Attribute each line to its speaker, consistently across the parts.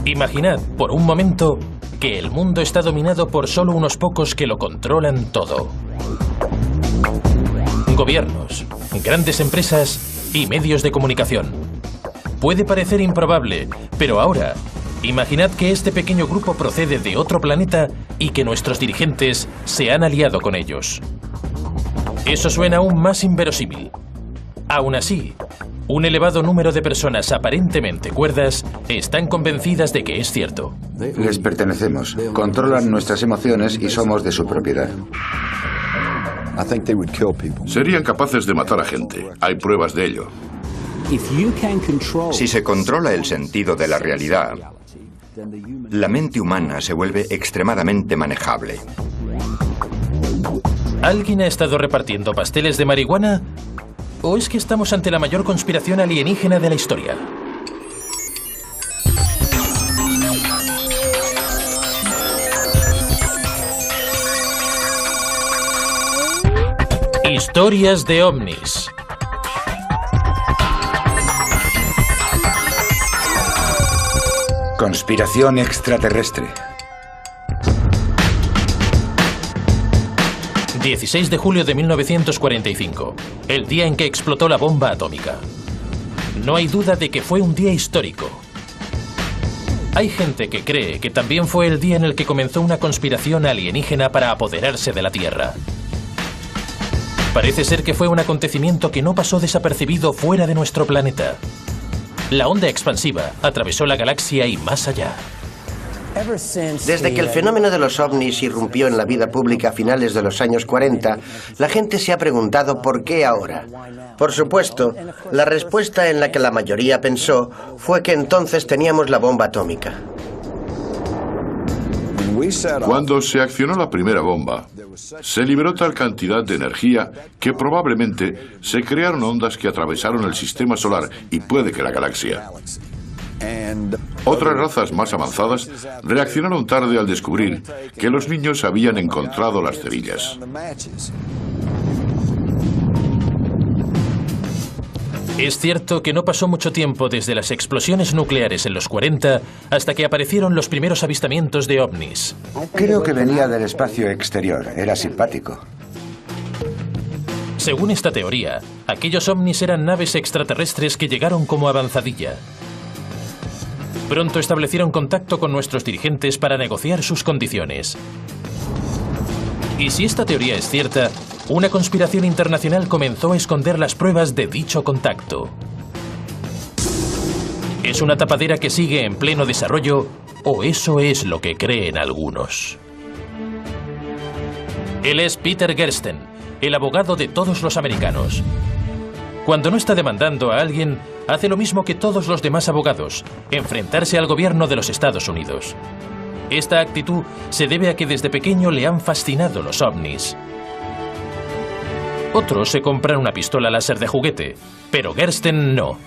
Speaker 1: Imaginad, por un momento, que el mundo está dominado por solo unos pocos que lo controlan todo. Gobiernos, grandes empresas y medios de comunicación. Puede parecer improbable, pero ahora, imaginad que este pequeño grupo procede de otro planeta y que nuestros dirigentes se han aliado con ellos. Eso suena aún más inverosímil. Aún así, un elevado número de personas aparentemente cuerdas están convencidas de que es cierto.
Speaker 2: Les pertenecemos, controlan nuestras emociones y somos de su propiedad.
Speaker 3: Serían capaces de matar a gente. Hay pruebas de ello.
Speaker 4: Si se controla el sentido de la realidad, la mente humana se vuelve extremadamente manejable.
Speaker 1: ¿Alguien ha estado repartiendo pasteles de marihuana? ¿O es que estamos ante la mayor conspiración alienígena de la historia? Historias de ovnis.
Speaker 2: Conspiración extraterrestre.
Speaker 1: 16 de julio de 1945, el día en que explotó la bomba atómica. No hay duda de que fue un día histórico. Hay gente que cree que también fue el día en el que comenzó una conspiración alienígena para apoderarse de la Tierra. Parece ser que fue un acontecimiento que no pasó desapercibido fuera de nuestro planeta. La onda expansiva atravesó la galaxia y más allá.
Speaker 5: Desde que el fenómeno de los ovnis irrumpió en la vida pública a finales de los años 40, la gente se ha preguntado ¿por qué ahora? Por supuesto, la respuesta en la que la mayoría pensó fue que entonces teníamos la bomba atómica.
Speaker 3: Cuando se accionó la primera bomba, se liberó tal cantidad de energía que probablemente se crearon ondas que atravesaron el sistema solar y puede que la galaxia. Otras razas más avanzadas reaccionaron tarde al descubrir que los niños habían encontrado las cerillas.
Speaker 1: Es cierto que no pasó mucho tiempo desde las explosiones nucleares en los 40 hasta que aparecieron los primeros avistamientos de ovnis.
Speaker 2: Creo que venía del espacio exterior. Era simpático.
Speaker 1: Según esta teoría, aquellos ovnis eran naves extraterrestres que llegaron como avanzadilla. Pronto establecieron contacto con nuestros dirigentes para negociar sus condiciones. Y si esta teoría es cierta, una conspiración internacional comenzó a esconder las pruebas de dicho contacto. ¿Es una tapadera que sigue en pleno desarrollo o eso es lo que creen algunos? Él es Peter Gersten, el abogado de todos los americanos. Cuando no está demandando a alguien, hace lo mismo que todos los demás abogados, enfrentarse al gobierno de los Estados Unidos. Esta actitud se debe a que desde pequeño le han fascinado los ovnis. Otros se compran una pistola láser de juguete, pero Gersten no.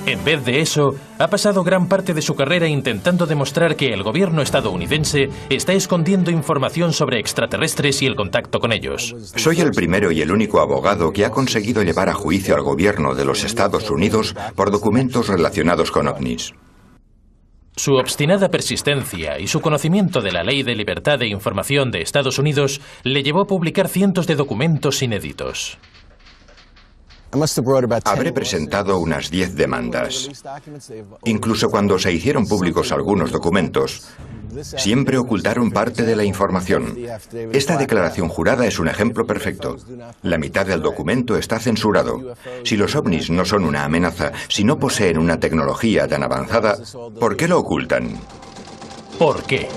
Speaker 1: En vez de eso, ha pasado gran parte de su carrera intentando demostrar que el gobierno estadounidense está escondiendo información sobre extraterrestres y el contacto con ellos.
Speaker 4: Soy el primero y el único abogado que ha conseguido llevar a juicio al gobierno de los Estados Unidos por documentos relacionados con ovnis.
Speaker 1: Su obstinada persistencia y su conocimiento de la Ley de Libertad de Información de Estados Unidos le llevó a publicar cientos de documentos inéditos.
Speaker 4: Habré presentado unas 10 demandas. Incluso cuando se hicieron públicos algunos documentos, siempre ocultaron parte de la información. Esta declaración jurada es un ejemplo perfecto. La mitad del documento está censurado. Si los ovnis no son una amenaza, si no poseen una tecnología tan avanzada, ¿por qué lo ocultan?
Speaker 1: ¿Por qué?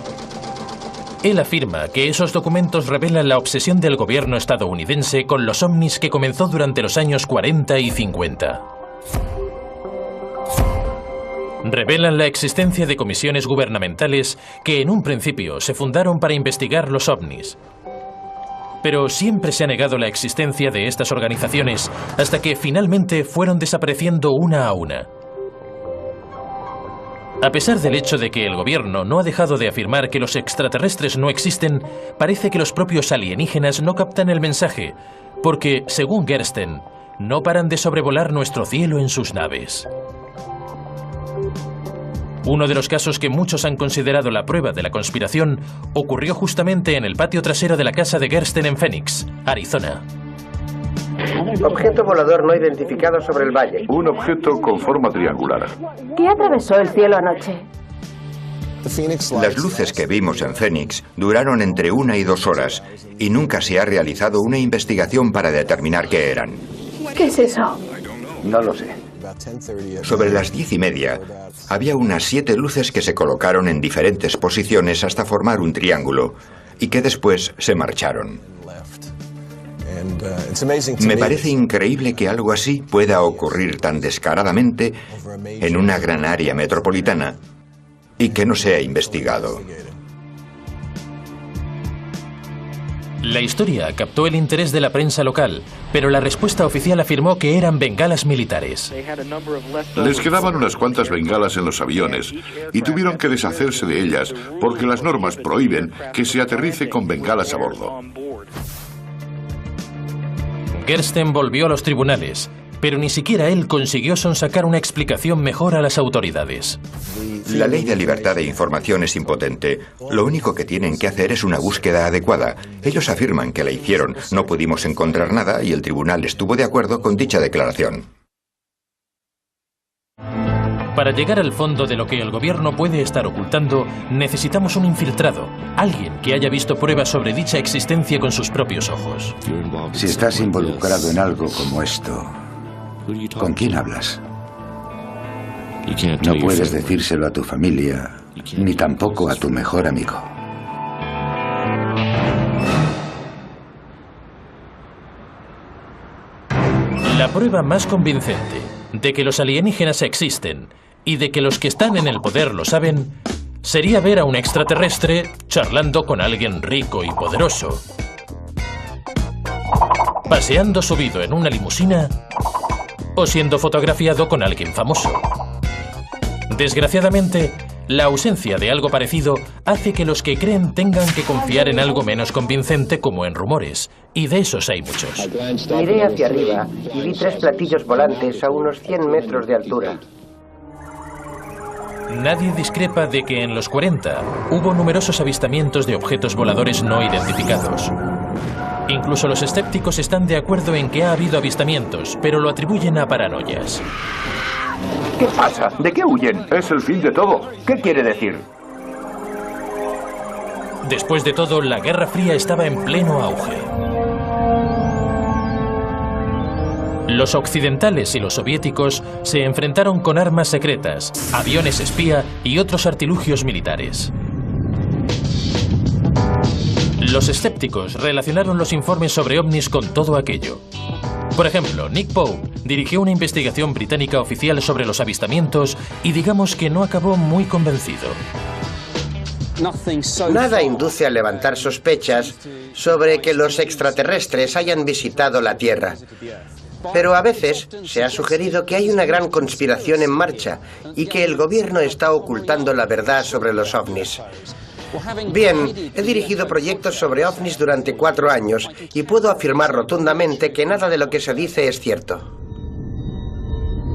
Speaker 1: Él afirma que esos documentos revelan la obsesión del gobierno estadounidense con los ovnis que comenzó durante los años 40 y 50. Revelan la existencia de comisiones gubernamentales que en un principio se fundaron para investigar los ovnis. Pero siempre se ha negado la existencia de estas organizaciones hasta que finalmente fueron desapareciendo una a una. A pesar del hecho de que el gobierno no ha dejado de afirmar que los extraterrestres no existen, parece que los propios alienígenas no captan el mensaje, porque, según Gersten, no paran de sobrevolar nuestro cielo en sus naves. Uno de los casos que muchos han considerado la prueba de la conspiración ocurrió justamente en el patio trasero de la casa de Gersten en Phoenix, Arizona.
Speaker 5: Objeto volador no identificado sobre el valle.
Speaker 3: Un objeto con forma triangular.
Speaker 6: ¿Qué atravesó el cielo anoche?
Speaker 4: Las luces que vimos en Phoenix duraron entre 1 y 2 horas y nunca se ha realizado una investigación para determinar qué eran.
Speaker 6: ¿Qué es eso?
Speaker 2: No lo sé.
Speaker 4: Sobre las 10:30 había unas 7 luces que se colocaron en diferentes posiciones hasta formar un triángulo y que después se marcharon. Me parece increíble que algo así pueda ocurrir tan descaradamente en una gran área metropolitana y que no sea investigado.
Speaker 1: La historia captó el interés de la prensa local, pero la respuesta oficial afirmó que eran bengalas militares.
Speaker 3: Les quedaban unas cuantas bengalas en los aviones y tuvieron que deshacerse de ellas porque las normas prohíben que se aterrice con bengalas a bordo.
Speaker 1: Gersten volvió a los tribunales, pero ni siquiera él consiguió sonsacar una explicación mejor a las autoridades.
Speaker 4: La ley de libertad de información es impotente. Lo único que tienen que hacer es una búsqueda adecuada. Ellos afirman que la hicieron, no pudimos encontrar nada y el tribunal estuvo de acuerdo con dicha declaración.
Speaker 1: Para llegar al fondo de lo que el gobierno puede estar ocultando, necesitamos un infiltrado, alguien que haya visto pruebas sobre dicha existencia con sus propios ojos.
Speaker 2: Si estás involucrado en algo como esto, ¿con quién hablas? No puedes decírselo a tu familia, ni tampoco a tu mejor amigo.
Speaker 1: La prueba más convincente de que los alienígenas existen y de que los que están en el poder lo saben, sería ver a un extraterrestre charlando con alguien rico y poderoso, paseando subido en una limusina o siendo fotografiado con alguien famoso. Desgraciadamente, la ausencia de algo parecido hace que los que creen tengan que confiar en algo menos convincente como en rumores, y de esos hay muchos.
Speaker 5: Miré hacia arriba y vi 3 platillos volantes a unos 100 metros de altura.
Speaker 1: Nadie discrepa de que en los 40 hubo numerosos avistamientos de objetos voladores no identificados. Incluso los escépticos están de acuerdo en que ha habido avistamientos, pero lo atribuyen a paranoias.
Speaker 7: ¿Qué pasa? ¿De qué huyen?
Speaker 3: Es el fin de todo.
Speaker 7: ¿Qué quiere decir?
Speaker 1: Después de todo, la Guerra Fría estaba en pleno auge. Los occidentales y los soviéticos se enfrentaron con armas secretas, aviones espía y otros artilugios militares. Los escépticos relacionaron los informes sobre ovnis con todo aquello. Por ejemplo, Nick Pope dirigió una investigación británica oficial sobre los avistamientos y digamos que no acabó muy convencido.
Speaker 5: Nada induce a levantar sospechas sobre que los extraterrestres hayan visitado la Tierra. Pero a veces se ha sugerido que hay una gran conspiración en marcha y que el gobierno está ocultando la verdad sobre los ovnis. Bien, he dirigido proyectos sobre ovnis durante 4 años y puedo afirmar rotundamente que nada de lo que se dice es cierto.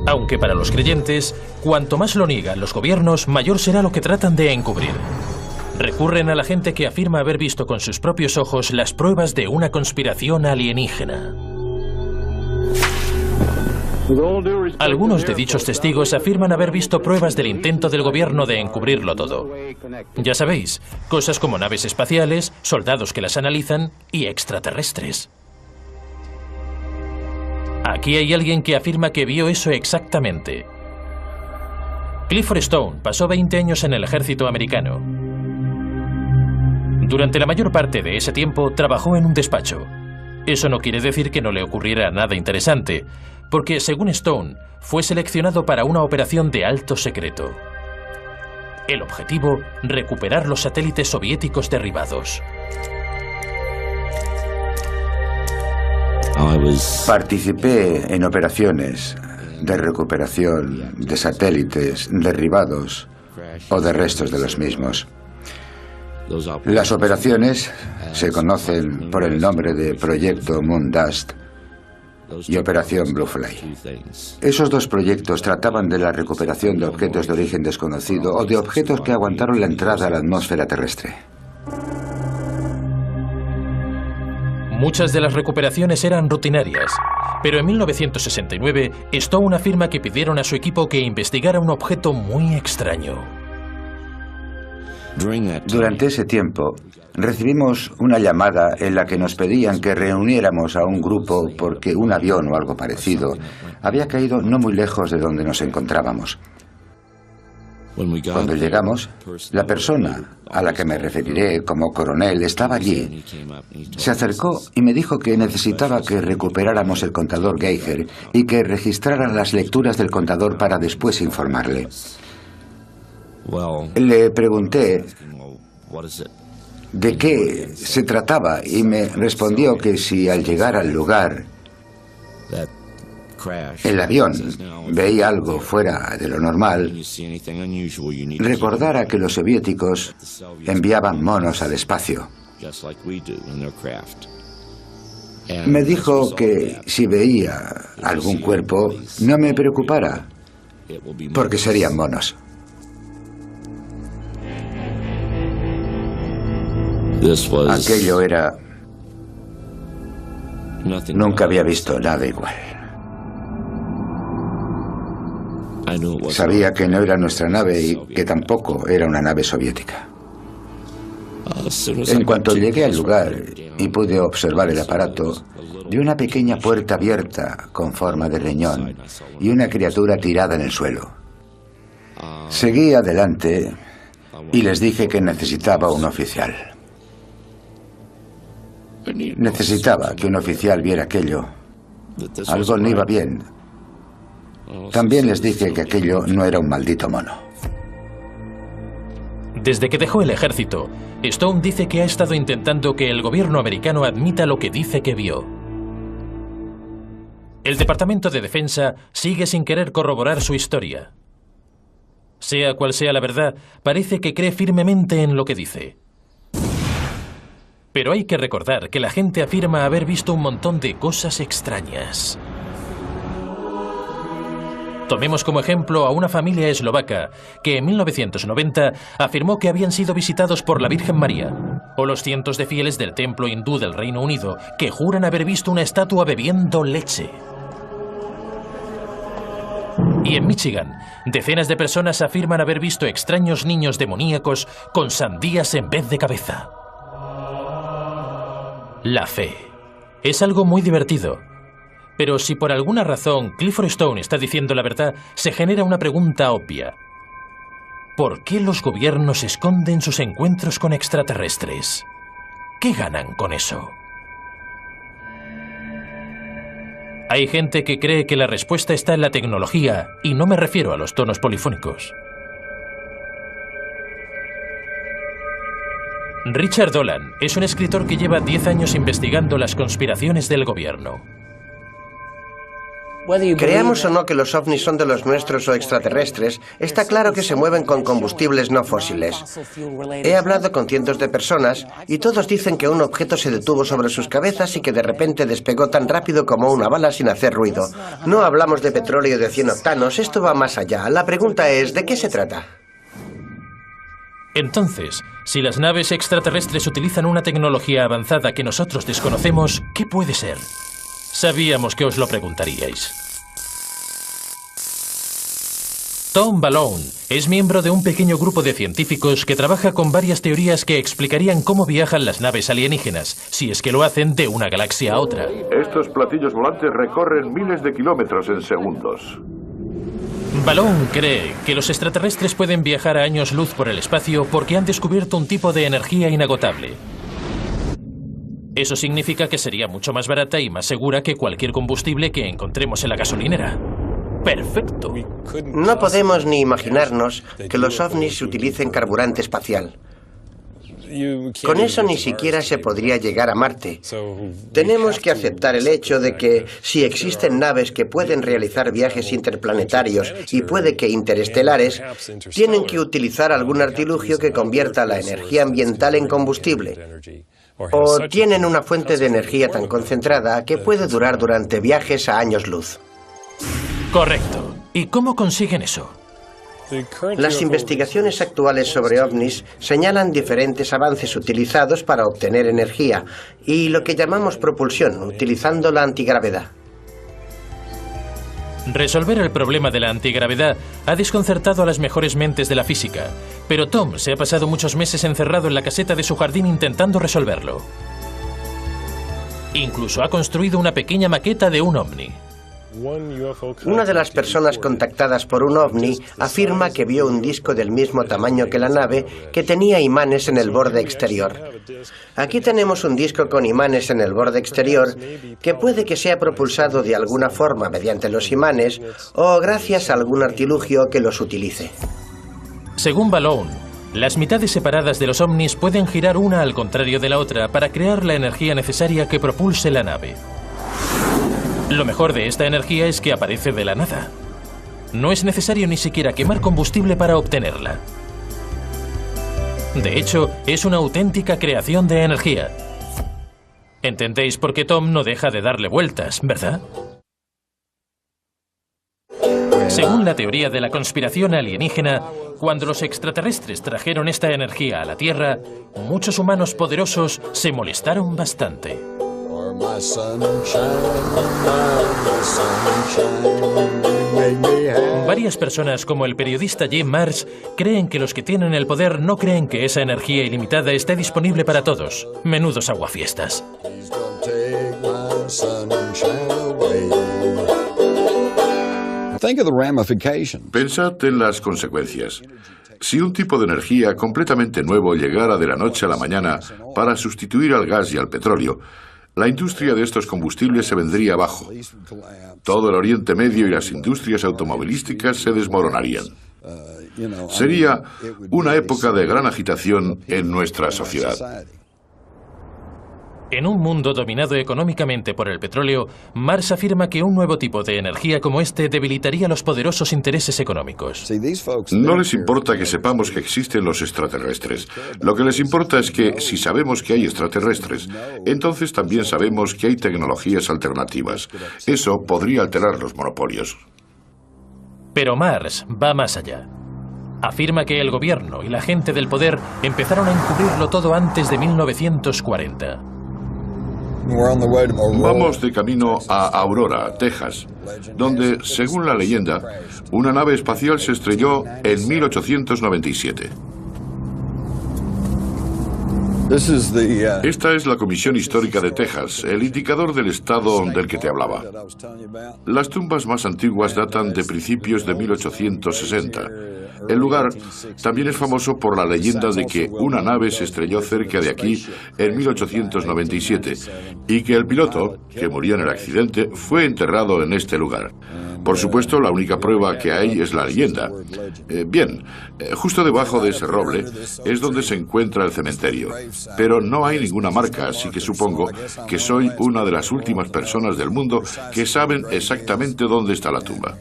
Speaker 1: Aunque para los creyentes, cuanto más lo niegan los gobiernos, mayor será lo que tratan de encubrir. Recurren a la gente que afirma haber visto con sus propios ojos las pruebas de una conspiración alienígena. Algunos de dichos testigos afirman haber visto pruebas del intento del gobierno de encubrirlo todo. Ya sabéis, cosas como naves espaciales, soldados que las analizan y extraterrestres. Aquí hay alguien que afirma que vio eso exactamente. Clifford Stone pasó 20 años en el ejército americano. Durante la mayor parte de ese tiempo trabajó en un despacho. Eso no quiere decir que no le ocurriera nada interesante, porque, según Stone, fue seleccionado para una operación de alto secreto. El objetivo, recuperar los satélites soviéticos derribados.
Speaker 2: Participé en operaciones de recuperación de satélites derribados o de restos de los mismos. Las operaciones se conocen por el nombre de Proyecto Moondust y Operación Bluefly. Esos dos proyectos trataban de la recuperación de objetos de origen desconocido o de objetos que aguantaron la entrada a la atmósfera terrestre.
Speaker 1: Muchas de las recuperaciones eran rutinarias, pero en 1969 Stone afirma que pidieron a su equipo que investigara un objeto muy extraño.
Speaker 2: Durante ese tiempo, recibimos una llamada en la que nos pedían que reuniéramos a un grupo porque un avión o algo parecido había caído no muy lejos de donde nos encontrábamos. Cuando llegamos, la persona a la que me referiré como coronel estaba allí. Se acercó y me dijo que necesitaba que recuperáramos el contador Geiger y que registrara las lecturas del contador para después informarle. Le pregunté de qué se trataba y me respondió que si al llegar al lugar el avión veía algo fuera de lo normal, recordara que los soviéticos enviaban monos al espacio. Me dijo que si veía algún cuerpo no me preocupara, porque serían monos. Aquello era... Nunca había visto nada igual. Sabía que no era nuestra nave y que tampoco era una nave soviética. En cuanto llegué al lugar y pude observar el aparato, vi una pequeña puerta abierta con forma de riñón y una criatura tirada en el suelo. Seguí adelante y les dije que necesitaba un oficial. Necesitaba que un oficial viera aquello. Algo no iba bien. También les dije que aquello no era un maldito mono.
Speaker 1: Desde que dejó el ejército, Stone dice que ha estado intentando que el gobierno americano admita lo que dice que vio. El Departamento de Defensa sigue sin querer corroborar su historia. Sea cual sea la verdad, parece que cree firmemente en lo que dice. Pero hay que recordar que la gente afirma haber visto un montón de cosas extrañas. Tomemos como ejemplo a una familia eslovaca que en 1990 afirmó que habían sido visitados por la Virgen María, o los cientos de fieles del templo hindú del Reino Unido que juran haber visto una estatua bebiendo leche. Y en Michigan, decenas de personas afirman haber visto extraños niños demoníacos con sandías en vez de cabeza. La fe es algo muy divertido. Pero si por alguna razón Clifford Stone está diciendo la verdad, se genera una pregunta obvia. ¿Por qué los gobiernos esconden sus encuentros con extraterrestres? ¿Qué ganan con eso? Hay gente que cree que la respuesta está en la tecnología, y no me refiero a los tonos polifónicos. Richard Dolan es un escritor que lleva 10 años investigando las conspiraciones del gobierno.
Speaker 5: Creamos o no que los ovnis son de los nuestros o extraterrestres, está claro que se mueven con combustibles no fósiles. He hablado con cientos de personas y todos dicen que un objeto se detuvo sobre sus cabezas y que de repente despegó tan rápido como una bala sin hacer ruido. No hablamos de petróleo de 100 octanos, esto va más allá. La pregunta es, ¿de qué se trata?
Speaker 1: Entonces, si las naves extraterrestres utilizan una tecnología avanzada que nosotros desconocemos, ¿qué puede ser? Sabíamos que os lo preguntaríais. Tom Balone es miembro de un pequeño grupo de científicos que trabaja con varias teorías que explicarían cómo viajan las naves alienígenas, si es que lo hacen de una galaxia a otra.
Speaker 3: Estos platillos volantes recorren miles de kilómetros en segundos.
Speaker 1: Balone cree que los extraterrestres pueden viajar a años luz por el espacio porque han descubierto un tipo de energía inagotable. Eso significa que sería mucho más barata y más segura que cualquier combustible que encontremos en la gasolinera. ¡Perfecto!
Speaker 5: No podemos ni imaginarnos que los ovnis utilicen carburante espacial. Con eso ni siquiera se podría llegar a Marte. Tenemos que aceptar el hecho de que si existen naves que pueden realizar viajes interplanetarios y puede que interestelares, tienen que utilizar algún artilugio que convierta la energía ambiental en combustible. o tienen una fuente de energía tan concentrada que puede durar durante viajes a años luz.
Speaker 1: Correcto. ¿Y cómo consiguen eso?
Speaker 5: Las investigaciones actuales sobre ovnis señalan diferentes avances utilizados para obtener energía y lo que llamamos propulsión, utilizando la antigravedad.
Speaker 1: Resolver el problema de la antigravedad ha desconcertado a las mejores mentes de la física, pero Tom se ha pasado muchos meses encerrado en la caseta de su jardín intentando resolverlo. Incluso ha construido una pequeña maqueta de un ovni.
Speaker 5: Una de las personas contactadas por un ovni afirma que vio un disco del mismo tamaño que la nave que tenía imanes en el borde exterior. Aquí tenemos un disco con imanes en el borde exterior que puede que sea propulsado de alguna forma mediante los imanes o gracias a algún artilugio que los utilice.
Speaker 1: Según Balloon, las mitades separadas de los ovnis pueden girar una al contrario de la otra para crear la energía necesaria que propulse la nave. Lo mejor de esta energía es que aparece de la nada. No es necesario ni siquiera quemar combustible para obtenerla. De hecho, es una auténtica creación de energía. ¿Entendéis por qué Tom no deja de darle vueltas, verdad? Según la teoría de la conspiración alienígena, cuando los extraterrestres trajeron esta energía a la Tierra, muchos humanos poderosos se molestaron bastante. Varias personas, como el periodista Jim Marrs, creen que los que tienen el poder no creen que esa energía ilimitada esté disponible para todos. Menudos aguafiestas.
Speaker 3: Pensad en las consecuencias. Si un tipo de energía completamente nuevo llegara de la noche a la mañana para sustituir al gas y al petróleo, la industria de estos combustibles se vendría abajo. Todo el Oriente Medio y las industrias automovilísticas se desmoronarían. Sería una época de gran agitación en nuestra sociedad.
Speaker 1: En un mundo dominado económicamente por el petróleo, Marrs afirma que un nuevo tipo de energía como este debilitaría los poderosos intereses económicos.
Speaker 3: No les importa que sepamos que existen los extraterrestres. Lo que les importa es que, si sabemos que hay extraterrestres, entonces también sabemos que hay tecnologías alternativas. Eso podría alterar los monopolios.
Speaker 1: Pero Marrs va más allá. Afirma que el gobierno y la gente del poder empezaron a encubrirlo todo antes de 1940.
Speaker 3: Vamos de camino a Aurora, Texas, donde, según la leyenda, una nave espacial se estrelló en 1897. Esta es la Comisión Histórica de Texas, el indicador del estado del que te hablaba. Las tumbas más antiguas datan de principios de 1860. El lugar también es famoso por la leyenda de que una nave se estrelló cerca de aquí en 1897 y que el piloto, que murió en el accidente, fue enterrado en este lugar. Por supuesto, la única prueba que hay es la leyenda. Justo debajo de ese roble es donde se encuentra el cementerio. Pero no hay ninguna marca, así que supongo que soy una de las últimas personas del mundo que saben exactamente dónde está la tumba.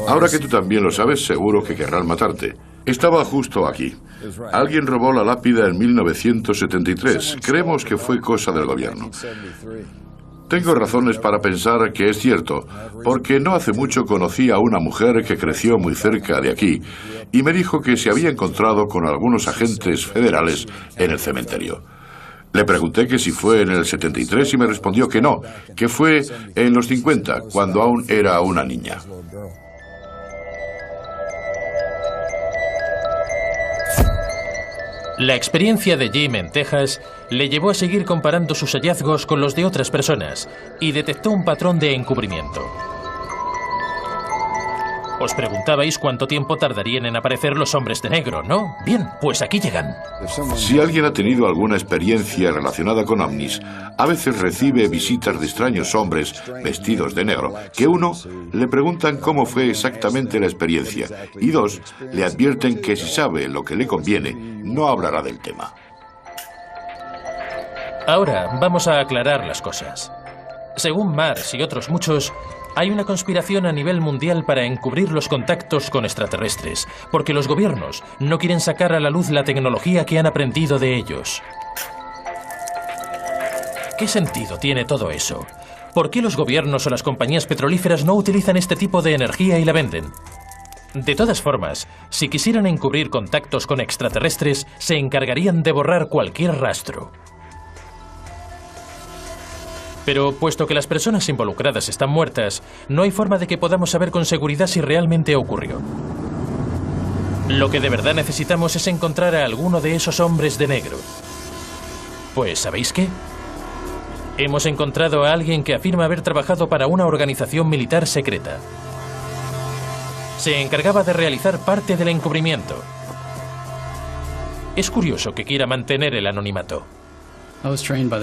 Speaker 3: Ahora que tú también lo sabes, seguro que querrán matarte. Estaba justo aquí. Alguien robó la lápida en 1973. Creemos que fue cosa del gobierno. Tengo razones para pensar que es cierto, porque no hace mucho conocí a una mujer que creció muy cerca de aquí y me dijo que se había encontrado con algunos agentes federales en el cementerio. Le pregunté que si fue en el 73 y me respondió que no, que fue en los 50, cuando aún era una niña.
Speaker 1: La experiencia de Jim en Texas le llevó a seguir comparando sus hallazgos con los de otras personas y detectó un patrón de encubrimiento. Os preguntabais cuánto tiempo tardarían en aparecer los hombres de negro, ¿no? Bien, pues aquí llegan.
Speaker 3: Si alguien ha tenido alguna experiencia relacionada con ovnis, a veces recibe visitas de extraños hombres vestidos de negro, que uno, le preguntan cómo fue exactamente la experiencia, y dos, le advierten que si sabe lo que le conviene, no hablará del tema.
Speaker 1: Ahora vamos a aclarar las cosas. Según Marrs y otros muchos, hay una conspiración a nivel mundial para encubrir los contactos con extraterrestres, porque los gobiernos no quieren sacar a la luz la tecnología que han aprendido de ellos. ¿qué sentido tiene todo eso? ¿Por qué los gobiernos o las compañías petrolíferas no utilizan este tipo de energía y la venden? De todas formas, si quisieran encubrir contactos con extraterrestres, se encargarían de borrar cualquier rastro. Pero, puesto que las personas involucradas están muertas, no hay forma de que podamos saber con seguridad si realmente ocurrió. Lo que de verdad necesitamos es encontrar a alguno de esos hombres de negro. Pues, ¿sabéis qué? Hemos encontrado a alguien que afirma haber trabajado para una organización militar secreta. Se encargaba de realizar parte del encubrimiento. Es curioso que quiera mantener el anonimato.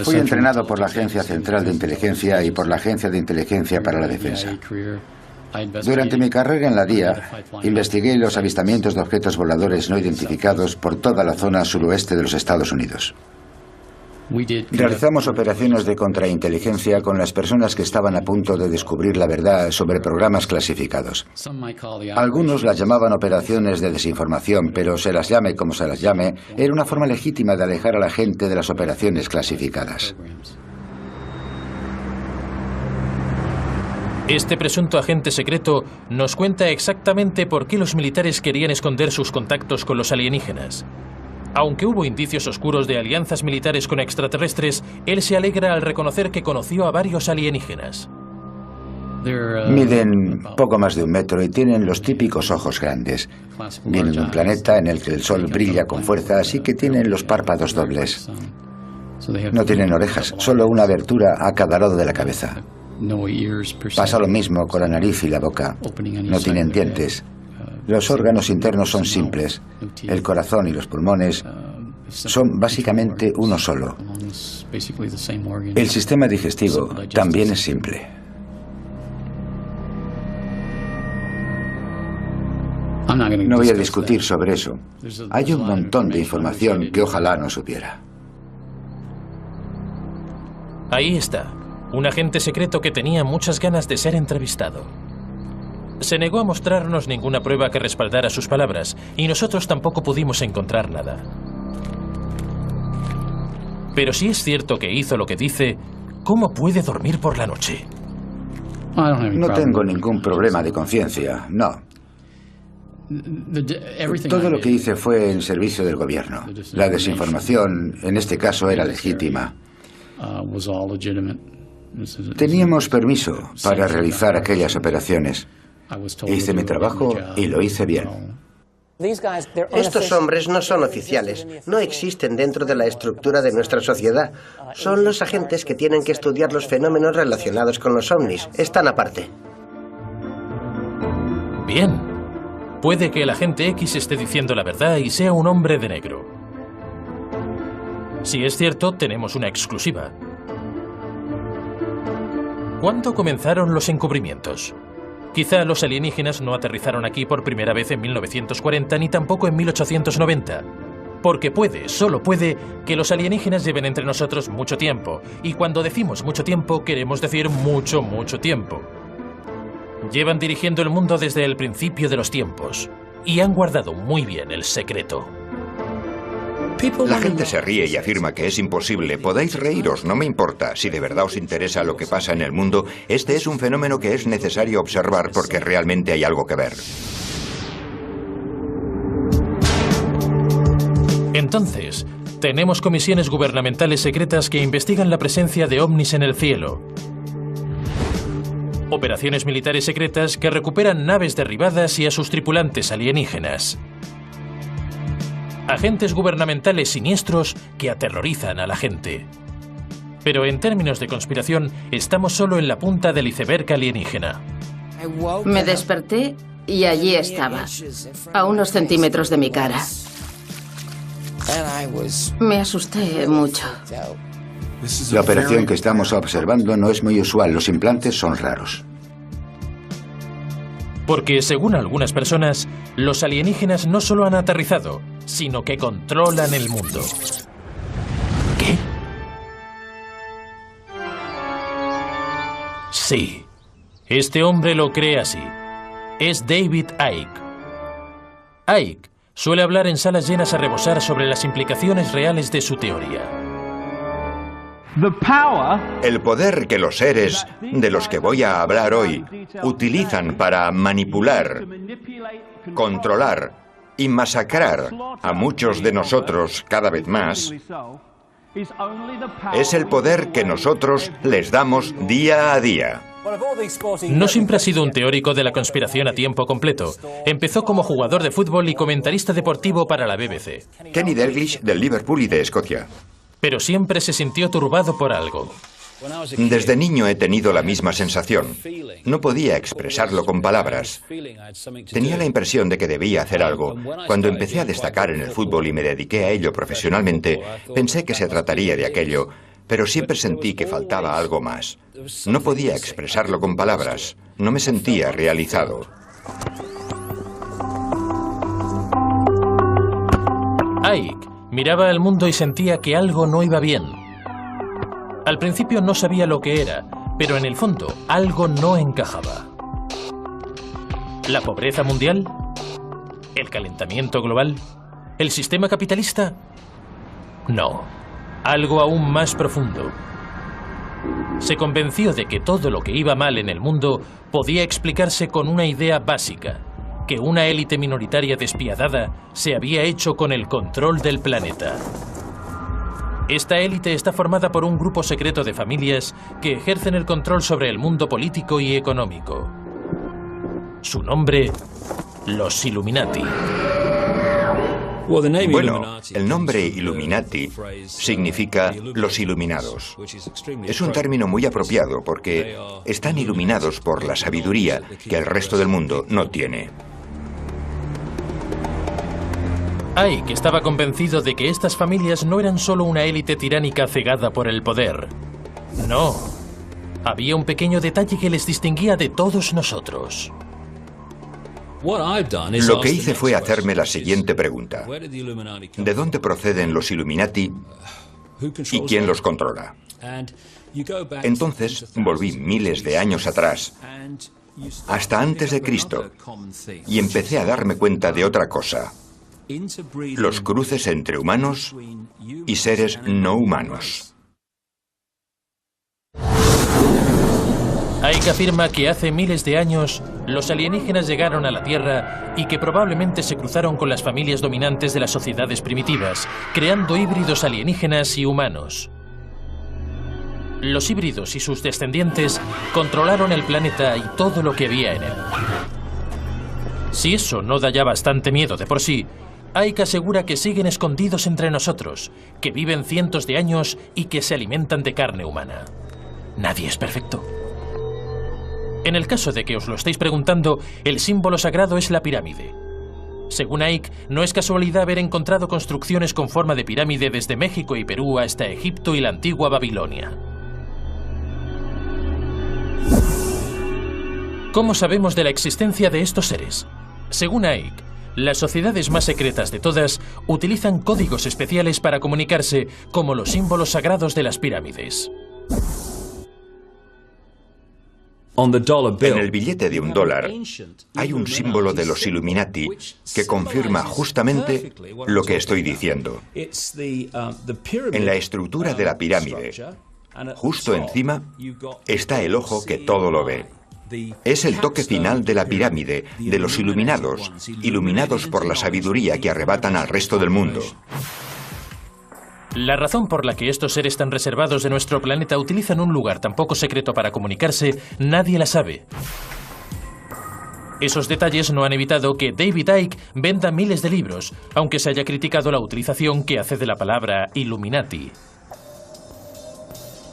Speaker 2: Fui entrenado por la Agencia Central de Inteligencia y por la Agencia de Inteligencia para la Defensa. Durante mi carrera en la DIA, investigué los avistamientos de objetos voladores no identificados por toda la zona suroeste de los Estados Unidos. Realizamos operaciones de contrainteligencia con las personas que estaban a punto de descubrir la verdad sobre programas clasificados. Algunos las llamaban operaciones de desinformación, pero se las llame como se las llame, era una forma legítima de alejar a la gente de las operaciones clasificadas.
Speaker 1: Este presunto agente secreto nos cuenta exactamente por qué los militares querían esconder sus contactos con los alienígenas. Aunque hubo indicios oscuros de alianzas militares con extraterrestres, él se alegra al reconocer que conoció a varios alienígenas.
Speaker 2: Miden poco más de 1 metro y tienen los típicos ojos grandes. Vienen de un planeta en el que el sol brilla con fuerza, así que tienen los párpados dobles. No tienen orejas, solo una abertura a cada lado de la cabeza. Pasa lo mismo con la nariz y la boca. No tienen dientes. Los órganos internos son simples. El corazón y los pulmones son básicamente uno solo. El sistema digestivo también es simple. No voy a discutir sobre eso. Hay un montón de información que ojalá no supiera.
Speaker 1: Ahí está, un agente secreto que tenía muchas ganas de ser entrevistado. Se negó a mostrarnos ninguna prueba que respaldara sus palabras, y nosotros tampoco pudimos encontrar nada. Pero si es cierto que hizo lo que dice, ¿cómo puede dormir por la noche?
Speaker 2: No tengo ningún problema de conciencia, no. Todo lo que hice fue en servicio del gobierno. La desinformación, en este caso, era legítima. Teníamos permiso para realizar aquellas operaciones. Hice mi trabajo y lo hice bien.
Speaker 5: Estos hombres no son oficiales, no existen dentro de la estructura de nuestra sociedad. Son los agentes que tienen que estudiar los fenómenos relacionados con los ovnis. Están aparte.
Speaker 1: Bien. Puede que el agente X esté diciendo la verdad y sea un hombre de negro. Si es cierto, tenemos una exclusiva. ¿Cuándo comenzaron los encubrimientos? Quizá los alienígenas no aterrizaron aquí por primera vez en 1940 ni tampoco en 1890. Porque puede, solo puede, que los alienígenas lleven entre nosotros mucho tiempo. Y cuando decimos mucho tiempo, queremos decir mucho, mucho tiempo. Llevan dirigiendo el mundo desde el principio de los tiempos. Y han guardado muy bien el secreto.
Speaker 4: La gente se ríe y afirma que es imposible. Podáis reíros, no me importa. Si de verdad os interesa lo que pasa en el mundo, este es un fenómeno que es necesario observar porque realmente hay algo que ver.
Speaker 1: Entonces, tenemos comisiones gubernamentales secretas que investigan la presencia de ovnis en el cielo. Operaciones militares secretas que recuperan naves derribadas y a sus tripulantes alienígenas. Agentes gubernamentales siniestros que aterrorizan a la gente. Pero en términos de conspiración, estamos solo en la punta del iceberg alienígena.
Speaker 8: Me desperté y allí estaba, a unos centímetros de mi cara. Me asusté mucho.
Speaker 2: La operación que estamos observando no es muy usual, los implantes son raros.
Speaker 1: Porque, según algunas personas, los alienígenas no solo han aterrizado, sino que controlan el mundo. ¿Qué? Sí, este hombre lo cree así. Es David Icke. Icke suele hablar en salas llenas a rebosar sobre las implicaciones reales de su teoría.
Speaker 4: El poder que los seres de los que voy a hablar hoy utilizan para manipular, controlar y masacrar a muchos de nosotros cada vez más, es el poder que nosotros les damos día a día.
Speaker 1: No siempre ha sido un teórico de la conspiración a tiempo completo. Empezó como jugador de fútbol y comentarista deportivo para la BBC.
Speaker 4: Kenny Dalglish, del Liverpool y de Escocia.
Speaker 1: Pero siempre se sintió turbado por algo.
Speaker 4: Desde niño he tenido la misma sensación. No podía expresarlo con palabras. Tenía la impresión de que debía hacer algo. Cuando empecé a destacar en el fútbol y me dediqué a ello profesionalmente, pensé que se trataría de aquello, pero siempre sentí que faltaba algo más. No podía expresarlo con palabras. No me sentía realizado.
Speaker 1: Icke miraba al mundo y sentía que algo no iba bien. Al principio no sabía lo que era, pero en el fondo algo no encajaba. ¿La pobreza mundial? ¿El calentamiento global? ¿El sistema capitalista? No, algo aún más profundo. Se convenció de que todo lo que iba mal en el mundo podía explicarse con una idea básica: que una élite minoritaria despiadada se había hecho con el control del planeta. Esta élite está formada por un grupo secreto de familias que ejercen el control sobre el mundo político y económico. Su nombre: los Illuminati.
Speaker 4: Bueno, el nombre Illuminati significa los iluminados. Es un término muy apropiado porque están iluminados por la sabiduría que el resto del mundo no tiene.
Speaker 1: Icke estaba convencido de que estas familias no eran solo una élite tiránica cegada por el poder. No, había un pequeño detalle que les distinguía de todos nosotros.
Speaker 4: Lo que hice fue hacerme la siguiente pregunta: ¿de dónde proceden los Illuminati y quién los controla? Entonces volví miles de años atrás, hasta antes de Cristo, y empecé a darme cuenta de otra cosa: los cruces entre humanos y seres no humanos.
Speaker 1: Icke afirma que hace miles de años los alienígenas llegaron a la Tierra y que probablemente se cruzaron con las familias dominantes de las sociedades primitivas, creando híbridos alienígenas y humanos. Los híbridos y sus descendientes controlaron el planeta y todo lo que había en él. Si eso no da ya bastante miedo de por sí, Icke asegura que siguen escondidos entre nosotros, que viven cientos de años y que se alimentan de carne humana. Nadie es perfecto. En el caso de que os lo estéis preguntando, el símbolo sagrado es la pirámide. Según Icke, no es casualidad haber encontrado construcciones con forma de pirámide desde México y Perú hasta Egipto y la antigua Babilonia. ¿Cómo sabemos de la existencia de estos seres? Según Icke, las sociedades más secretas de todas utilizan códigos especiales para comunicarse, como los símbolos sagrados de las pirámides.
Speaker 4: En el billete de $1 hay un símbolo de los Illuminati que confirma justamente lo que estoy diciendo. En la estructura de la pirámide, justo encima, está el ojo que todo lo ve. Es el toque final de la pirámide, de los iluminados, iluminados por la sabiduría que arrebatan al resto del mundo.
Speaker 1: La razón por la que estos seres tan reservados de nuestro planeta utilizan un lugar tan poco secreto para comunicarse, nadie la sabe. Esos detalles no han evitado que David Icke venda miles de libros, aunque se haya criticado la utilización que hace de la palabra Illuminati.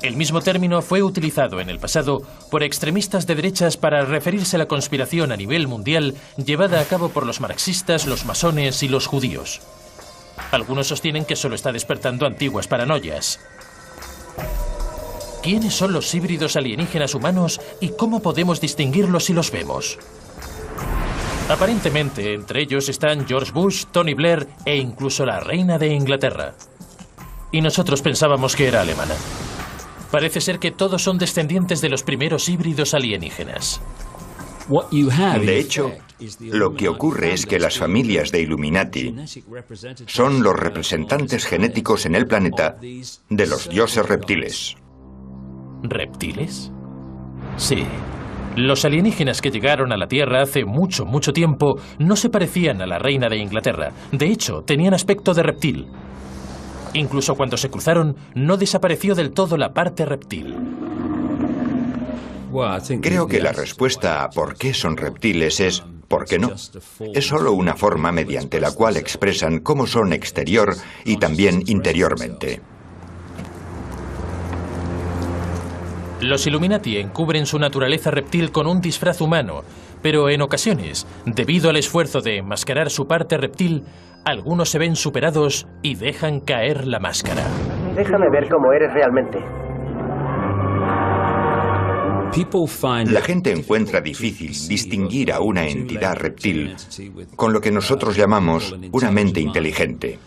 Speaker 1: El mismo término fue utilizado en el pasado por extremistas de derechas para referirse a la conspiración a nivel mundial llevada a cabo por los marxistas, los masones y los judíos. Algunos sostienen que solo está despertando antiguas paranoias. ¿Quiénes son los híbridos alienígenas humanos y cómo podemos distinguirlos si los vemos? Aparentemente, entre ellos están George Bush, Tony Blair e incluso la reina de Inglaterra. Y nosotros pensábamos que era alemana. Parece ser que todos son descendientes de los primeros híbridos alienígenas.
Speaker 4: De hecho, Lo que ocurre es que las familias de Illuminati son los representantes genéticos en el planeta de los dioses reptiles.
Speaker 1: ¿Reptiles? Sí. Los alienígenas que llegaron a la Tierra hace mucho, mucho tiempo no se parecían a la reina de Inglaterra. De hecho, tenían aspecto de reptil. Incluso cuando se cruzaron, no desapareció del todo la parte reptil.
Speaker 4: Creo que la respuesta a por qué son reptiles es ¿por qué no? Es solo una forma mediante la cual expresan cómo son exterior y también interiormente.
Speaker 1: Los Illuminati encubren su naturaleza reptil con un disfraz humano, pero en ocasiones, debido al esfuerzo de enmascarar su parte reptil, algunos se ven superados y dejan caer la máscara.
Speaker 5: Déjame ver cómo eres realmente.
Speaker 4: La gente encuentra difícil distinguir a una entidad reptil con lo que nosotros llamamos una mente inteligente.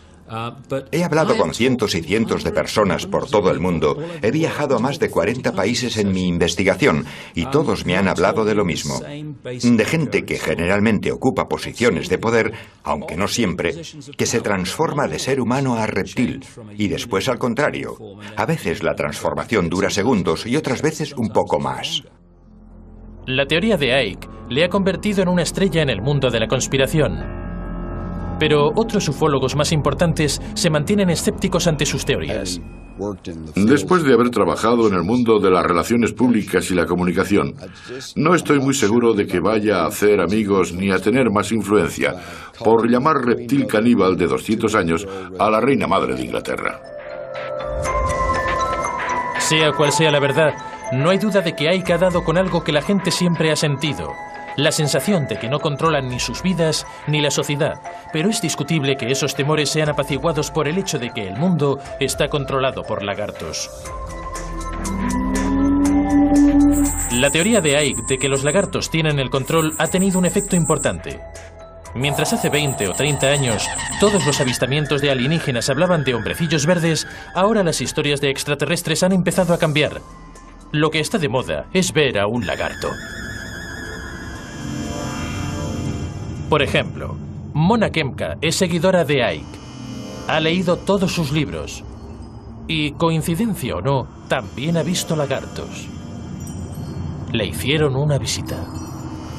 Speaker 4: He hablado con cientos y cientos de personas por todo el mundo. He viajado a más de 40 países en mi investigación y todos me han hablado de lo mismo. De gente que generalmente ocupa posiciones de poder, aunque no siempre, que se transforma de ser humano a reptil y después al contrario. A veces la transformación dura segundos y otras veces un poco más.
Speaker 1: La teoría de Icke le ha convertido en una estrella en el mundo de la conspiración. Pero otros ufólogos más importantes se mantienen escépticos ante sus teorías.
Speaker 3: Después de haber trabajado en el mundo de las relaciones públicas y la comunicación, no estoy muy seguro de que vaya a hacer amigos ni a tener más influencia por llamar reptil caníbal de 200 años a la reina madre de Inglaterra.
Speaker 1: Sea cual sea la verdad, no hay duda de que Icke ha dado con algo que la gente siempre ha sentido. La sensación de que no controlan ni sus vidas ni la sociedad, pero es discutible que esos temores sean apaciguados por el hecho de que el mundo está controlado por lagartos. La teoría de Icke de que los lagartos tienen el control ha tenido un efecto importante. Mientras hace 20 o 30 años todos los avistamientos de alienígenas hablaban de hombrecillos verdes, ahora las historias de extraterrestres han empezado a cambiar. Lo que está de moda es ver a un lagarto. Por ejemplo, Mona Kemka es seguidora de Icke. Ha leído todos sus libros. Y, coincidencia o no, también ha visto lagartos. Le hicieron una visita.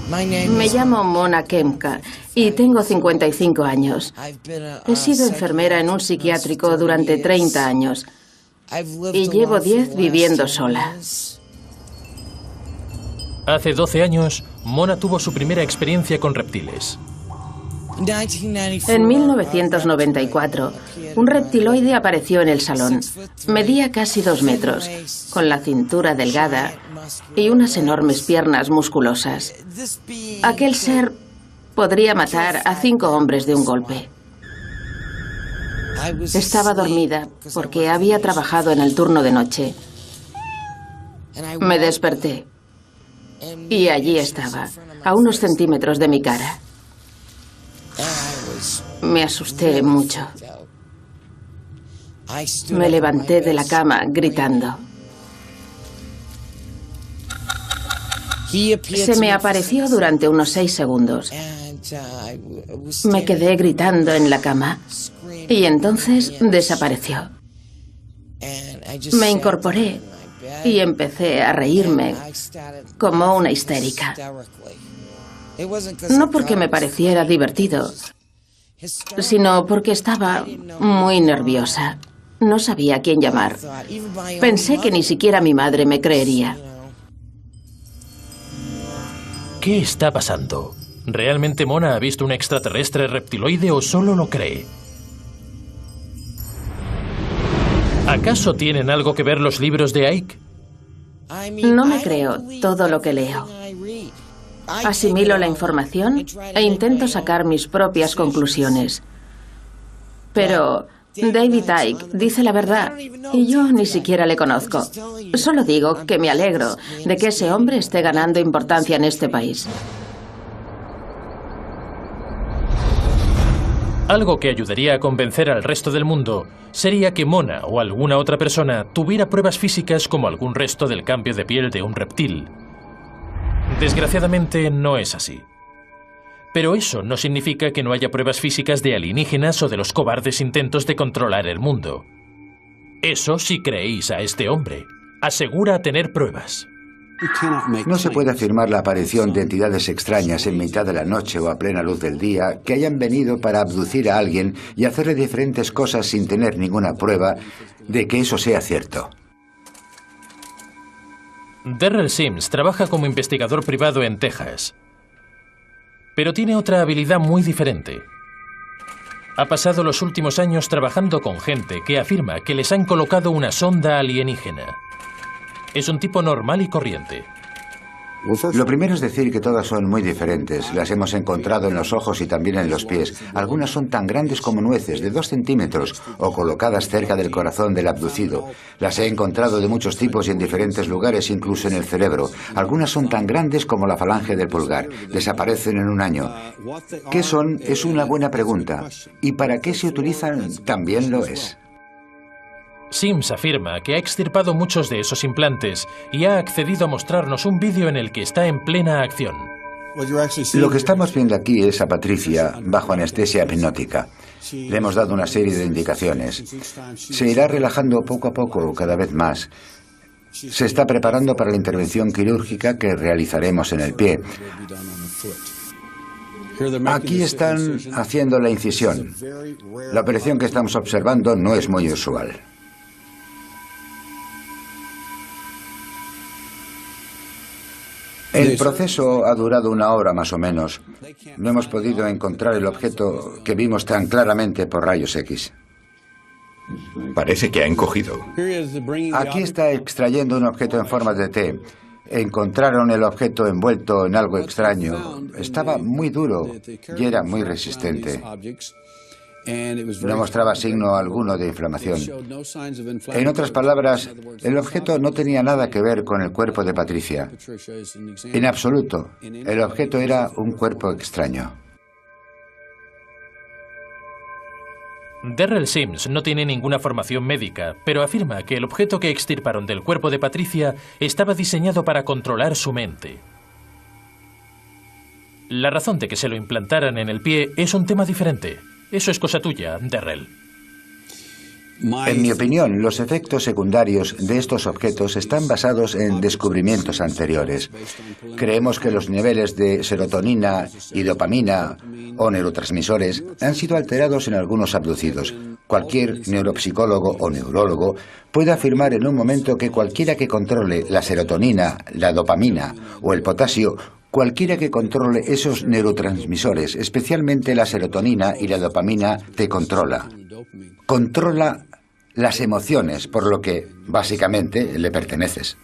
Speaker 8: Me llamo Mona Kemka y tengo 55 años. He sido enfermera en un psiquiátrico durante 30 años. Y llevo 10 viviendo sola.
Speaker 1: Hace 12 años, Mona tuvo su primera experiencia con reptiles.
Speaker 8: En 1994, un reptiloide apareció en el salón. Medía casi 2 metros, con la cintura delgada y unas enormes piernas musculosas. Aquel ser podría matar a 5 hombres de un golpe. Estaba dormida porque había trabajado en el turno de noche. Me desperté. Y allí estaba, a unos centímetros de mi cara. Me asusté mucho. Me levanté de la cama gritando. Se me apareció durante unos 6 segundos. Me quedé gritando en la cama y entonces desapareció. Me incorporé y empecé a reírme como una histérica. No porque me pareciera divertido, sino porque estaba muy nerviosa. No sabía a quién llamar. Pensé que ni siquiera mi madre me creería.
Speaker 1: ¿Qué está pasando? ¿Realmente Mona ha visto un extraterrestre reptiloide o solo lo cree? ¿Acaso tienen algo que ver los libros de Icke?
Speaker 8: No me creo todo lo que leo. Asimilo la información e intento sacar mis propias conclusiones. Pero David Icke dice la verdad y yo ni siquiera le conozco. Solo digo que me alegro de que ese hombre esté ganando importancia en este país.
Speaker 1: Algo que ayudaría a convencer al resto del mundo sería que Mona o alguna otra persona tuviera pruebas físicas como algún resto del cambio de piel de un reptil. Desgraciadamente no es así. Pero eso no significa que no haya pruebas físicas de alienígenas o de los cobardes intentos de controlar el mundo. Eso si creéis a este hombre. Asegura tener pruebas.
Speaker 2: No se puede afirmar la aparición de entidades extrañas en mitad de la noche o a plena luz del día que hayan venido para abducir a alguien y hacerle diferentes cosas sin tener ninguna prueba de que eso sea cierto.
Speaker 1: Darrell Sims trabaja como investigador privado en Texas. Pero tiene otra habilidad muy diferente. Ha pasado los últimos años trabajando con gente que afirma que les han colocado una sonda alienígena. Es un tipo normal y corriente.
Speaker 2: Lo primero es decir que todas son muy diferentes. Las hemos encontrado en los ojos y también en los pies. Algunas son tan grandes como nueces, de 2 centímetros, o colocadas cerca del corazón del abducido. Las he encontrado de muchos tipos y en diferentes lugares, incluso en el cerebro. Algunas son tan grandes como la falange del pulgar. Desaparecen en un año. ¿Qué son? Es una buena pregunta. ¿Y para qué se utilizan? También lo es.
Speaker 1: Sims afirma que ha extirpado muchos de esos implantes y ha accedido a mostrarnos un vídeo en el que está en plena acción.
Speaker 2: Lo que estamos viendo aquí es a Patricia bajo anestesia hipnótica. Le hemos dado una serie de indicaciones. Se irá relajando poco a poco, cada vez más. Se está preparando para la intervención quirúrgica que realizaremos en el pie. Aquí están haciendo la incisión. La operación que estamos observando no es muy usual. El proceso ha durado 1 hora más o menos. No hemos podido encontrar el objeto que vimos tan claramente por rayos X.
Speaker 4: Parece que ha encogido.
Speaker 2: Aquí está extrayendo un objeto en forma de T. Encontraron el objeto envuelto en algo extraño. Estaba muy duro y era muy resistente. No mostraba signo alguno de inflamación. En otras palabras, el objeto no tenía nada que ver con el cuerpo de Patricia. En absoluto. El objeto era un cuerpo extraño.
Speaker 1: Darrell Sims no tiene ninguna formación médica, pero afirma que el objeto que extirparon del cuerpo de Patricia estaba diseñado para controlar su mente. La razón de que se lo implantaran en el pie es un tema diferente. Eso es cosa tuya, Darrell.
Speaker 2: En mi opinión, los efectos secundarios de estos objetos están basados en descubrimientos anteriores. Creemos que los niveles de serotonina y dopamina o neurotransmisores han sido alterados en algunos abducidos. Cualquier neuropsicólogo o neurólogo puede afirmar en un momento que cualquiera que controle la serotonina, la dopamina o el potasio, cualquiera que controle esos neurotransmisores, especialmente la serotonina y la dopamina, te controla. Controla las emociones, por lo que, básicamente, le perteneces.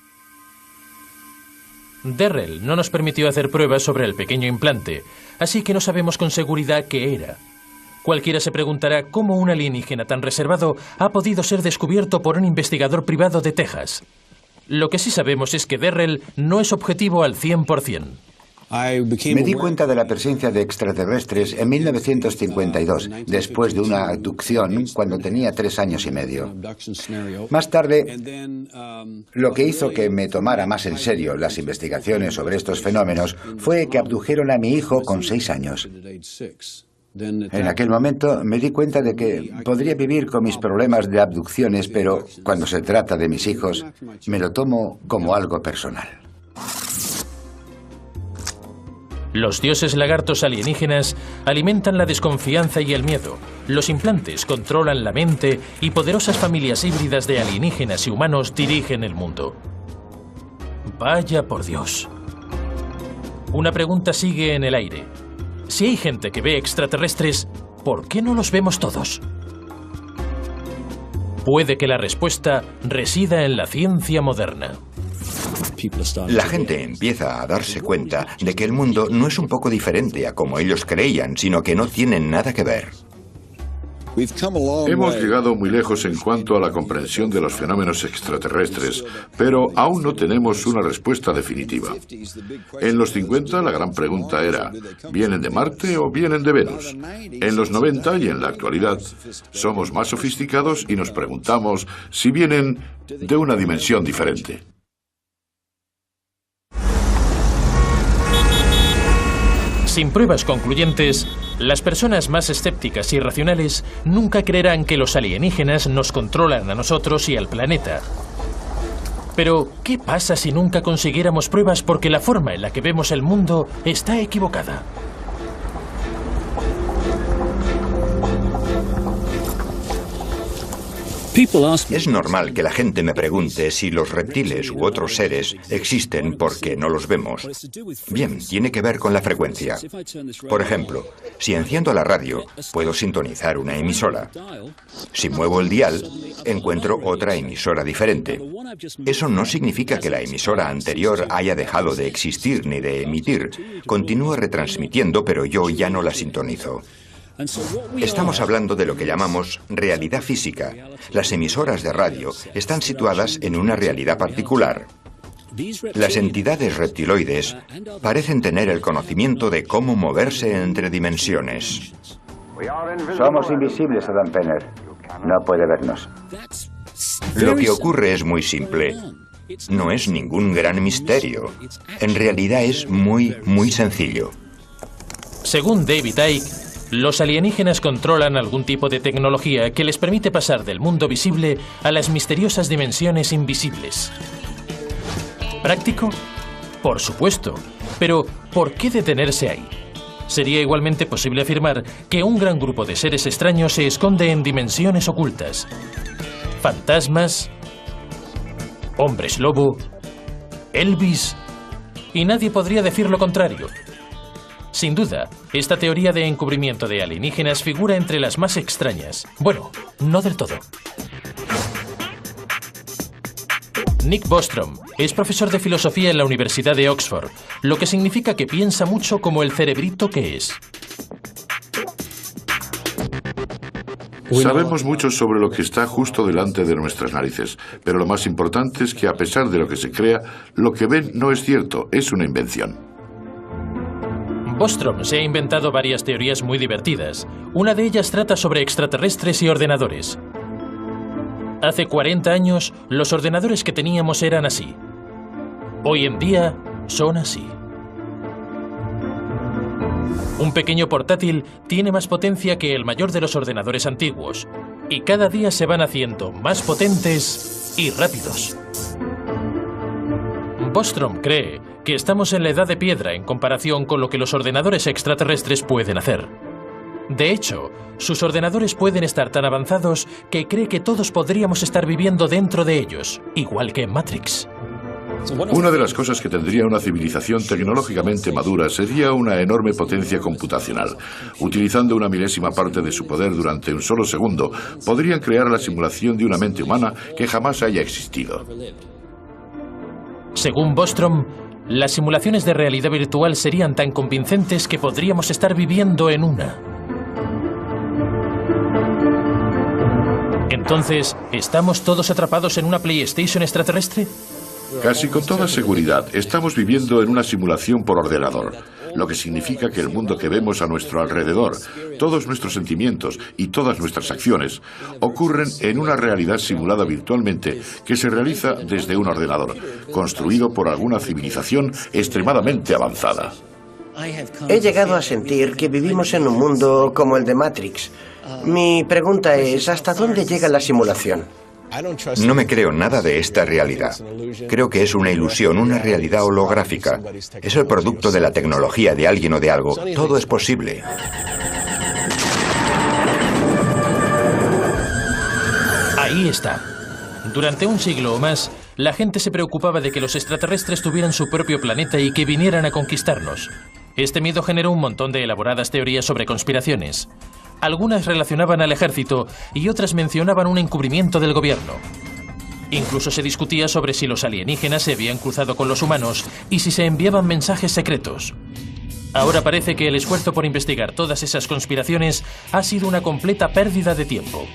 Speaker 1: Darrell no nos permitió hacer pruebas sobre el pequeño implante, así que no sabemos con seguridad qué era. Cualquiera se preguntará cómo un alienígena tan reservado ha podido ser descubierto por un investigador privado de Texas. Lo que sí sabemos es que Darrell no es objetivo al 100%.
Speaker 2: Me di cuenta de la presencia de extraterrestres en 1952, después de una abducción cuando tenía 3 años y medio. Más tarde, lo que hizo que me tomara más en serio las investigaciones sobre estos fenómenos fue que abdujeron a mi hijo con 6 años. En aquel momento me di cuenta de que podría vivir con mis problemas de abducciones, pero cuando se trata de mis hijos, me lo tomo como algo personal.
Speaker 1: Los dioses lagartos alienígenas alimentan la desconfianza y el miedo. Los implantes controlan la mente y poderosas familias híbridas de alienígenas y humanos dirigen el mundo. Vaya por Dios. Una pregunta sigue en el aire. Si hay gente que ve extraterrestres, ¿por qué no los vemos todos? Puede que la respuesta resida en la ciencia moderna.
Speaker 4: La gente empieza a darse cuenta de que el mundo no es un poco diferente a como ellos creían, sino que no tienen nada que ver.
Speaker 3: Hemos llegado muy lejos en cuanto a la comprensión de los fenómenos extraterrestres, pero aún no tenemos una respuesta definitiva. En los 50 la gran pregunta era, ¿vienen de Marte o vienen de Venus? En los 90 y en la actualidad somos más sofisticados y nos preguntamos si vienen de una dimensión diferente.
Speaker 1: Sin pruebas concluyentes, las personas más escépticas y racionales nunca creerán que los alienígenas nos controlan a nosotros y al planeta. Pero, ¿qué pasa si nunca consiguiéramos pruebas porque la forma en la que vemos el mundo está equivocada?
Speaker 4: Es normal que la gente me pregunte si los reptiles u otros seres existen porque no los vemos. Bien, tiene que ver con la frecuencia. Por ejemplo, si enciendo la radio, puedo sintonizar una emisora. Si muevo el dial, encuentro otra emisora diferente. Eso no significa que la emisora anterior haya dejado de existir ni de emitir. Continúa retransmitiendo, pero yo ya no la sintonizo. Estamos hablando de lo que llamamos realidad física. Las emisoras de radio están situadas en una realidad particular. Las entidades reptiloides parecen tener el conocimiento de cómo moverse entre dimensiones.
Speaker 2: Somos invisibles, Adam Penner. No puede vernos.
Speaker 4: Lo que ocurre es muy simple. No es ningún gran misterio. En realidad es muy sencillo.
Speaker 1: Según David Icke, los alienígenas controlan algún tipo de tecnología que les permite pasar del mundo visible a las misteriosas dimensiones invisibles. ¿Práctico? Por supuesto. Pero, ¿por qué detenerse ahí? Sería igualmente posible afirmar que un gran grupo de seres extraños se esconde en dimensiones ocultas. Fantasmas, hombres lobo, Elvis, y nadie podría decir lo contrario. Sin duda, esta teoría de encubrimiento de alienígenas figura entre las más extrañas. Bueno, no del todo. Nick Bostrom es profesor de filosofía en la Universidad de Oxford, lo que significa que piensa mucho como el cerebrito que es.
Speaker 3: Sabemos mucho sobre lo que está justo delante de nuestras narices, pero lo más importante es que a pesar de lo que se crea, lo que ven no es cierto, es una invención.
Speaker 1: Bostrom se ha inventado varias teorías muy divertidas. Una de ellas trata sobre extraterrestres y ordenadores. Hace 40 años, los ordenadores que teníamos eran así. Hoy en día, son así. Un pequeño portátil tiene más potencia que el mayor de los ordenadores antiguos, y cada día se van haciendo más potentes y rápidos. Bostrom cree que estamos en la edad de piedra en comparación con lo que los ordenadores extraterrestres pueden hacer. De hecho, sus ordenadores pueden estar tan avanzados que cree que todos podríamos estar viviendo dentro de ellos, igual que en Matrix.
Speaker 3: Una de las cosas que tendría una civilización tecnológicamente madura sería una enorme potencia computacional. Utilizando una milésima parte de su poder durante un solo segundo, podrían crear la simulación de una mente humana que jamás haya existido.
Speaker 1: Según Bostrom, las simulaciones de realidad virtual serían tan convincentes que podríamos estar viviendo en una. Entonces, ¿estamos todos atrapados en una PlayStation extraterrestre?
Speaker 3: Casi con toda seguridad, estamos viviendo en una simulación por ordenador, lo que significa que el mundo que vemos a nuestro alrededor, todos nuestros sentimientos y todas nuestras acciones, ocurren en una realidad simulada virtualmente que se realiza desde un ordenador, construido por alguna civilización extremadamente avanzada.
Speaker 5: He llegado a sentir que vivimos en un mundo como el de Matrix. Mi pregunta es, ¿hasta dónde llega la simulación?
Speaker 4: No me creo nada de esta realidad. Creo que es una ilusión, una realidad holográfica. Es el producto de la tecnología de alguien o de algo. Todo es posible.
Speaker 1: Ahí está. Durante un siglo o más, la gente se preocupaba de que los extraterrestres tuvieran su propio planeta y que vinieran a conquistarnos. Este miedo generó un montón de elaboradas teorías sobre conspiraciones. Algunas relacionaban al ejército y otras mencionaban un encubrimiento del gobierno. Incluso se discutía sobre si los alienígenas se habían cruzado con los humanos y si se enviaban mensajes secretos. Ahora parece que el esfuerzo por investigar todas esas conspiraciones ha sido una completa pérdida de tiempo.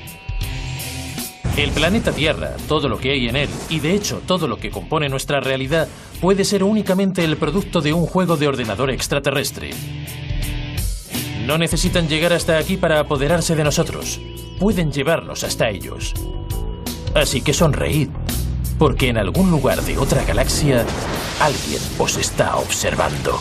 Speaker 1: El planeta Tierra, todo lo que hay en él, y de hecho todo lo que compone nuestra realidad, puede ser únicamente el producto de un juego de ordenador extraterrestre. No necesitan llegar hasta aquí para apoderarse de nosotros. Pueden llevarnos hasta ellos. Así que sonreíd, porque en algún lugar de otra galaxia alguien os está observando.